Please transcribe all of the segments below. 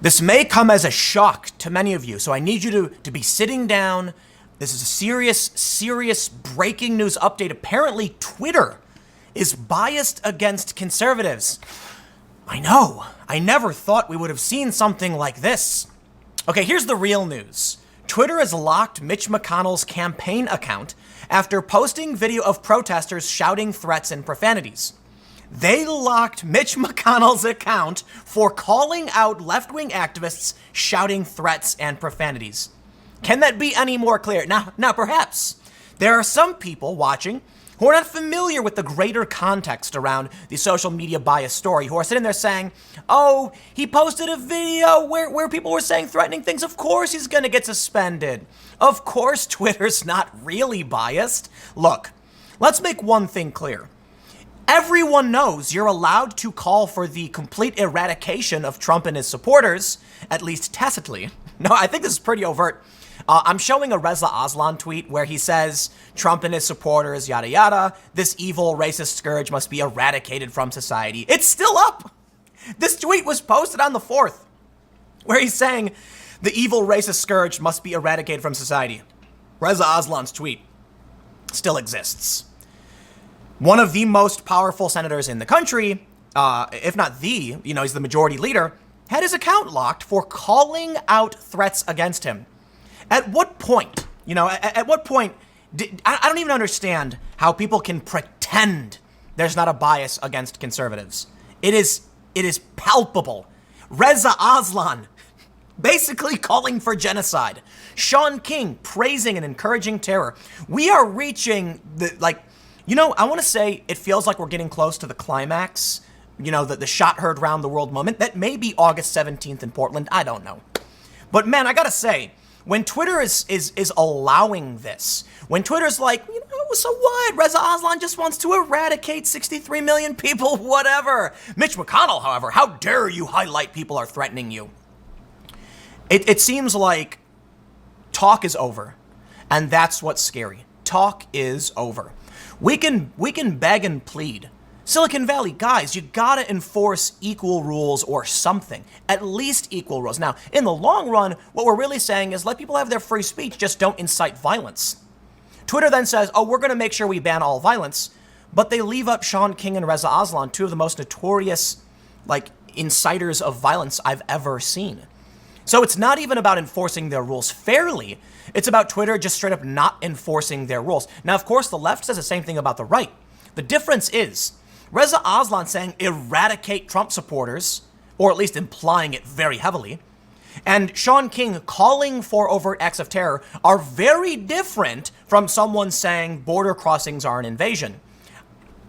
This may come as a shock to many of you, so I need you to be sitting down. This is a serious breaking news update. Apparently, Twitter is biased against conservatives. I know. I never thought we would have seen something like this. Okay, here's the real news. Twitter has locked Mitch McConnell's campaign account after posting video of protesters shouting threats and profanities. They locked Mitch McConnell's account for calling out left-wing activists shouting threats and profanities. Can that be any more clear? Now, perhaps there are some people watching who are not familiar with the greater context around the social media bias story, who are sitting there saying, oh, he posted a video where people were saying threatening things. Of course he's going to get suspended. Of course Twitter's not really biased. Look, let's make one thing clear. Everyone knows you're allowed to call for the complete eradication of Trump and his supporters, at least tacitly. No, I think this is pretty overt. I'm showing a Reza Aslan tweet where he says, Trump and his supporters, yada yada, this evil racist scourge must be eradicated from society. It's still up. This tweet was posted on the 4th, where he's saying the evil racist scourge must be eradicated from society. Reza Aslan's tweet still exists. One of the most powerful senators in the country, if not the, he's the majority leader, had his account locked for calling out threats against him. At what point, at what point, I don't even understand how people can pretend there's not a bias against conservatives. It is palpable. Reza Aslan basically calling for genocide. Sean King praising and encouraging terror. We are reaching I want to say it feels like we're getting close to the climax, the shot heard round the world moment. That may be August 17th in Portland. I don't know. But man, I got to say, when Twitter is allowing this, when Twitter's like, so what? Reza Aslan just wants to eradicate 63 million people, whatever. Mitch McConnell, however, how dare you highlight people are threatening you? It seems like talk is over, and that's what's scary. Talk is over. We can beg and plead. Silicon Valley, guys, you gotta enforce equal rules or something. At least equal rules. Now, in the long run, what we're really saying is let people have their free speech, just don't incite violence. Twitter then says, oh, we're gonna make sure we ban all violence, but they leave up Sean King and Reza Aslan, two of the most notorious, inciters of violence I've ever seen. So it's not even about enforcing their rules fairly. It's about Twitter just straight up not enforcing their rules. Now, of course, the left says the same thing about the right. The difference is Reza Aslan saying eradicate Trump supporters, or at least implying it very heavily, and Sean King calling for overt acts of terror are very different from someone saying border crossings are an invasion.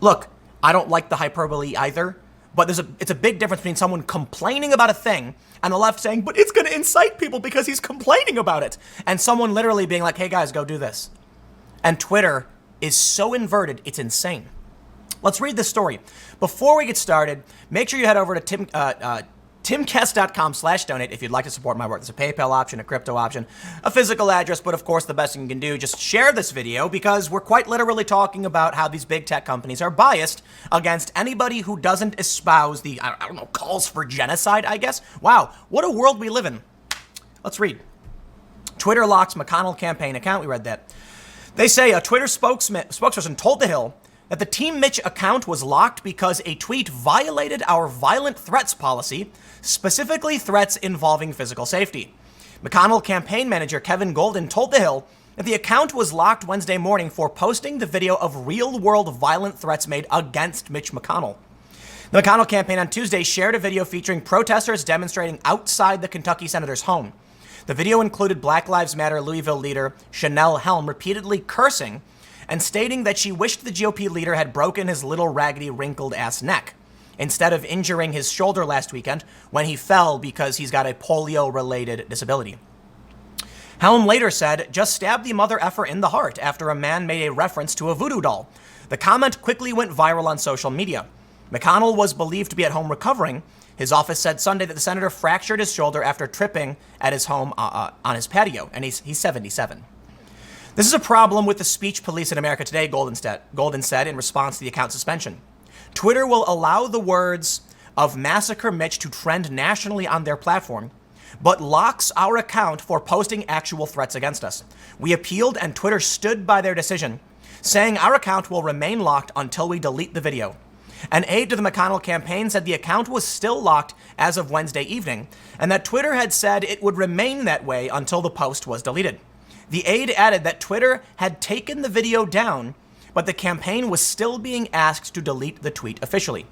Look, I don't like the hyperbole either, but it's a big difference between someone complaining about a thing and the left saying, but it's going to incite people because he's complaining about it, and someone literally being like, hey guys, go do this. And Twitter is so inverted, it's insane. Let's read this story. Before we get started, make sure you head over to timcast.com/donate if you'd like to support my work. There's a PayPal option, a crypto option, a physical address, but of course the best thing you can do, just share this video because we're quite literally talking about how these big tech companies are biased against anybody who doesn't espouse the, calls for genocide, I guess. Wow, what a world we live in. Let's read. Twitter locks McConnell campaign account. We read that. They say a Twitter spokesperson told The Hill that the Team Mitch account was locked because a tweet violated our violent threats policy, specifically threats involving physical safety. McConnell campaign manager Kevin Golden told The Hill that the account was locked Wednesday morning for posting the video of real-world violent threats made against Mitch McConnell. The McConnell campaign on Tuesday shared a video featuring protesters demonstrating outside the Kentucky senator's home. The video included Black Lives Matter Louisville leader Chanel Helm repeatedly cursing and stating that she wished the GOP leader had broken his little raggedy wrinkled-ass neck instead of injuring his shoulder last weekend when he fell because he's got a polio-related disability. Helm later said, just stabbed the mother effer in the heart after a man made a reference to a voodoo doll. The comment quickly went viral on social media. McConnell was believed to be at home recovering. His office said Sunday that the senator fractured his shoulder after tripping at his home on his patio, and he's 77. This is a problem with the speech police in America today, Golden said in response to the account suspension. Twitter will allow the words of Massacre Mitch to trend nationally on their platform, but locks our account for posting actual threats against us. We appealed and Twitter stood by their decision, saying our account will remain locked until we delete the video. An aide to the McConnell campaign said the account was still locked as of Wednesday evening, and that Twitter had said it would remain that way until the post was deleted. The aide added that Twitter had taken the video down, but the campaign was still being asked to delete the tweet officially.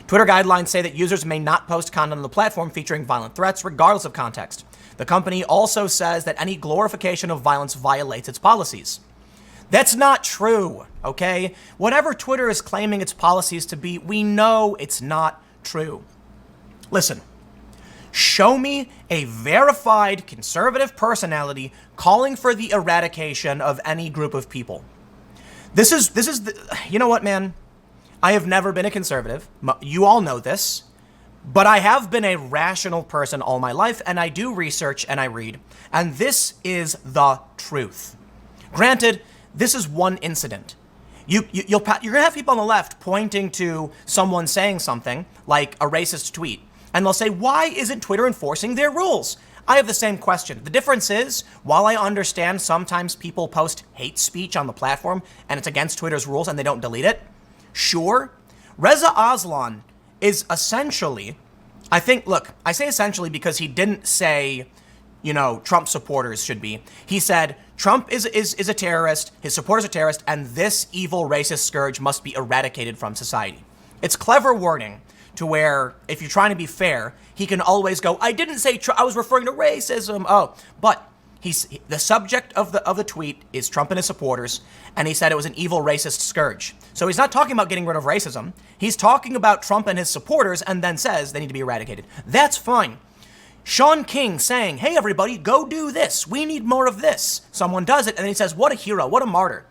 Twitter guidelines say that users may not post content on the platform featuring violent threats, regardless of context. The company also says that any glorification of violence violates its policies. That's not true, okay? Whatever Twitter is claiming its policies to be, we know it's not true. Listen, show me a verified conservative personality calling for the eradication of any group of people. This is you know what, man? I have never been a conservative. You all know this. But I have been a rational person all my life, and I do research and I read. And this is the truth. Granted, this is one incident. You're going to have people on the left pointing to someone saying something like a racist tweet, and they'll say, why isn't Twitter enforcing their rules? I have the same question. The difference is, while I understand sometimes people post hate speech on the platform and it's against Twitter's rules and they don't delete it, sure, Reza Aslan is essentially, I say essentially because he didn't say, Trump supporters should be. He said, Trump is a terrorist, his supporters are terrorists, and this evil racist scourge must be eradicated from society. It's clever wording to where, if you're trying to be fair, he can always go, I didn't say, I was referring to racism. Oh, but the subject of the tweet is Trump and his supporters, and he said it was an evil racist scourge. So he's not talking about getting rid of racism. He's talking about Trump and his supporters, and then says they need to be eradicated. That's fine. Sean King saying, hey, everybody, go do this. We need more of this. Someone does it, and then he says, what a hero, what a martyr.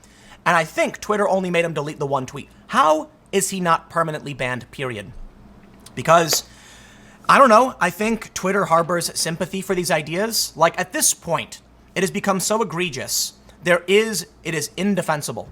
And I think Twitter only made him delete the one tweet. How is he not permanently banned, period? Because, I don't know, I think Twitter harbors sympathy for these ideas. Like, at this point, it has become so egregious. It is indefensible.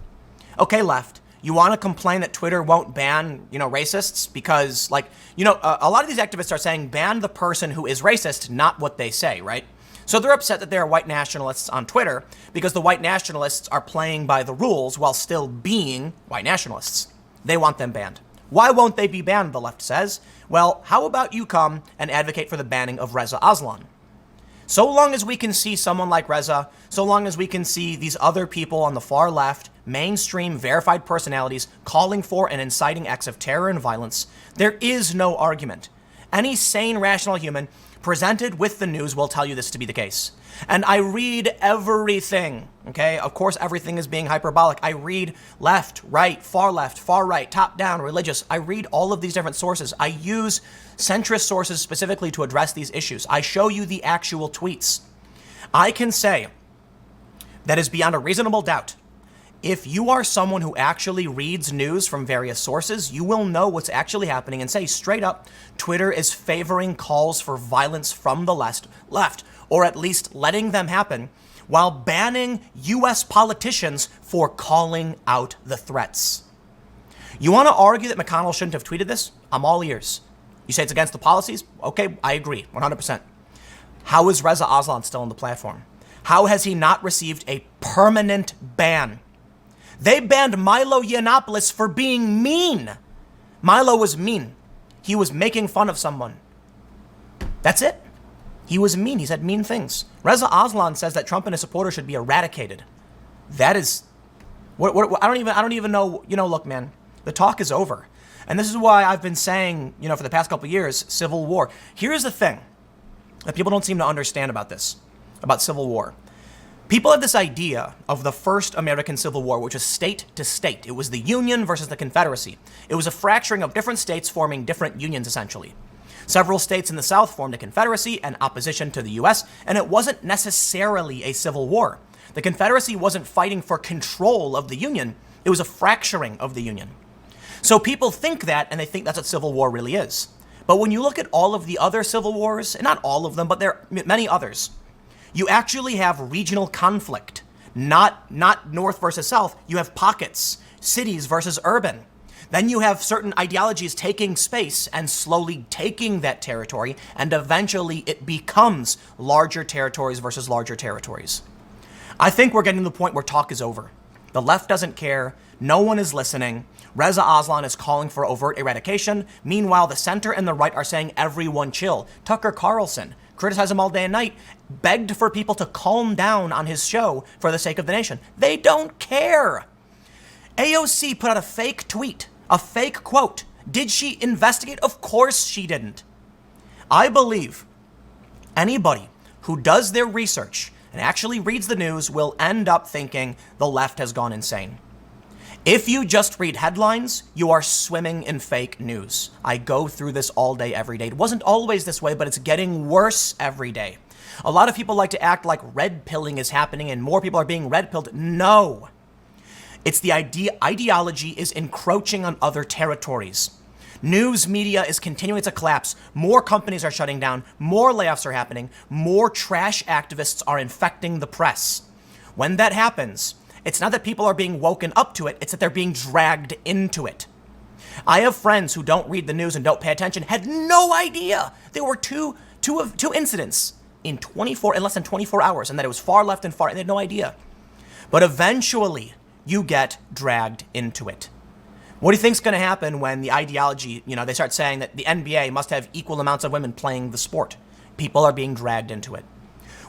Okay, left. You want to complain that Twitter won't ban, racists? Because, a lot of these activists are saying ban the person who is racist, not what they say, right? So they're upset that there are white nationalists on Twitter because the white nationalists are playing by the rules while still being white nationalists. They want them banned. Why won't they be banned, the left says? Well, how about you come and advocate for the banning of Reza Aslan? So long as we can see someone like Reza, so long as we can see these other people on the far left, mainstream verified personalities calling for and inciting acts of terror and violence, there is no argument. Any sane, rational human presented with the news will tell you this to be the case. And I read everything, okay? Of course, everything is being hyperbolic. I read left, right, far right, top down, religious. I read all of these different sources. I use centrist sources specifically to address these issues. I show you the actual tweets. I can say that is beyond a reasonable doubt. If you are someone who actually reads news from various sources, you will know what's actually happening and say straight up, Twitter is favoring calls for violence from the left, or at least letting them happen, while banning U.S. politicians for calling out the threats. You want to argue that McConnell shouldn't have tweeted this? I'm all ears. You say it's against the policies? Okay, I agree, 100%. How is Reza Aslan still on the platform? How has he not received a permanent ban? They banned Milo Yiannopoulos for being mean. Milo was mean. He was making fun of someone. That's it. He was mean. He said mean things. Reza Aslan says that Trump and his supporters should be eradicated. That is, I don't even know. Look, man, the talk is over, and this is why I've been saying, for the past couple of years, civil war. Here's the thing that people don't seem to understand about this, about civil war. People have this idea of the first American Civil War, which was state to state. It was the Union versus the Confederacy. It was a fracturing of different states forming different unions, essentially. Several states in the South formed a confederacy in opposition to the U.S., and it wasn't necessarily a civil war. The Confederacy wasn't fighting for control of the Union. It was a fracturing of the Union. So people think that, and they think that's what civil war really is. But when you look at all of the other civil wars, and not all of them, but there are many others, you actually have regional conflict, not North versus South. You have pockets, cities versus urban. Then you have certain ideologies taking space and slowly taking that territory, and eventually it becomes larger territories versus larger territories. I think we're getting to the point where talk is over. The left doesn't care. No one is listening. Reza Aslan is calling for overt eradication. Meanwhile, the center and the right are saying everyone chill. Tucker Carlson, criticize him all day and night, begged for people to calm down on his show for the sake of the nation. They don't care. AOC put out a fake tweet, a fake quote. Did she investigate? Of course she didn't. I believe anybody who does their research and actually reads the news will end up thinking the left has gone insane. If you just read headlines, you are swimming in fake news. I go through this all day, every day. It wasn't always this way, but it's getting worse every day. A lot of people like to act like red pilling is happening and more people are being red pilled. No. It's the ideology is encroaching on other territories. News media is continuing to collapse. More companies are shutting down. More layoffs are happening. More trash activists are infecting the press. When that happens, it's not that people are being woken up to it. It's that they're being dragged into it. I have friends who don't read the news and don't pay attention, had no idea there were two incidents in less than 24 hours, and that it was far left and far, and they had no idea. But eventually, you get dragged into it. What do you think's going to happen when the ideology, they start saying that the NBA must have equal amounts of women playing the sport? People are being dragged into it.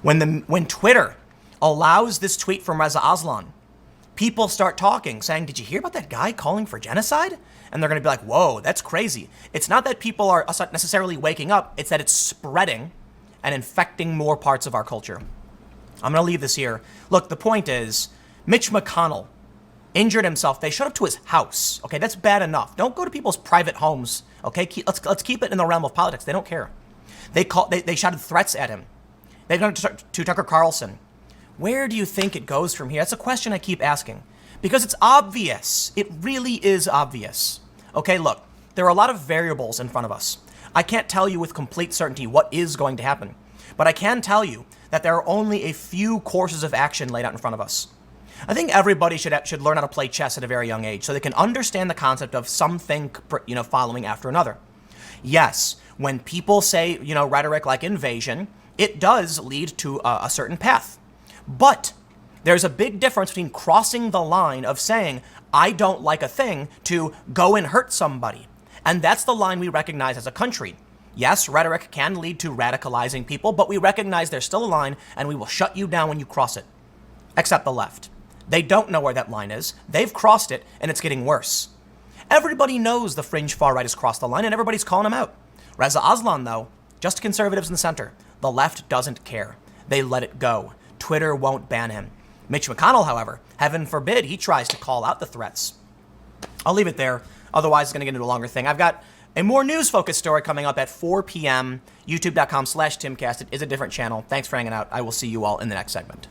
When Twitter allows this tweet from Reza Aslan, people start talking, saying, did you hear about that guy calling for genocide? And they're going to be like, whoa, that's crazy. It's not that people are necessarily waking up. It's that it's spreading and infecting more parts of our culture. I'm going to leave this here. Look, the point is, Mitch McConnell injured himself. They showed up to his house. Okay, that's bad enough. Don't go to people's private homes. Okay, let's keep it in the realm of politics. They don't care. They shouted threats at him. They've done it to Tucker Carlson. Where do you think it goes from here? That's a question I keep asking. Because it's obvious. It really is obvious. Okay, look, there are a lot of variables in front of us. I can't tell you with complete certainty what is going to happen. But I can tell you that there are only a few courses of action laid out in front of us. I think everybody should learn how to play chess at a very young age so they can understand the concept of something, following after another. Yes, when people say, rhetoric like invasion, it does lead to a certain path. But there's a big difference between crossing the line of saying, I don't like a thing, to go and hurt somebody. And that's the line we recognize as a country. Yes, rhetoric can lead to radicalizing people, but we recognize there's still a line and we will shut you down when you cross it. Except the left. They don't know where that line is. They've crossed it and it's getting worse. Everybody knows the fringe far right has crossed the line and everybody's calling them out. Reza Aslan, though, just conservatives in the center. The left doesn't care. They let it go. Twitter won't ban him. Mitch McConnell, however, heaven forbid he tries to call out the threats. I'll leave it there. Otherwise, it's going to get into a longer thing. I've got a more news-focused story coming up at 4 p.m. YouTube.com/Timcast. It is a different channel. Thanks for hanging out. I will see you all in the next segment.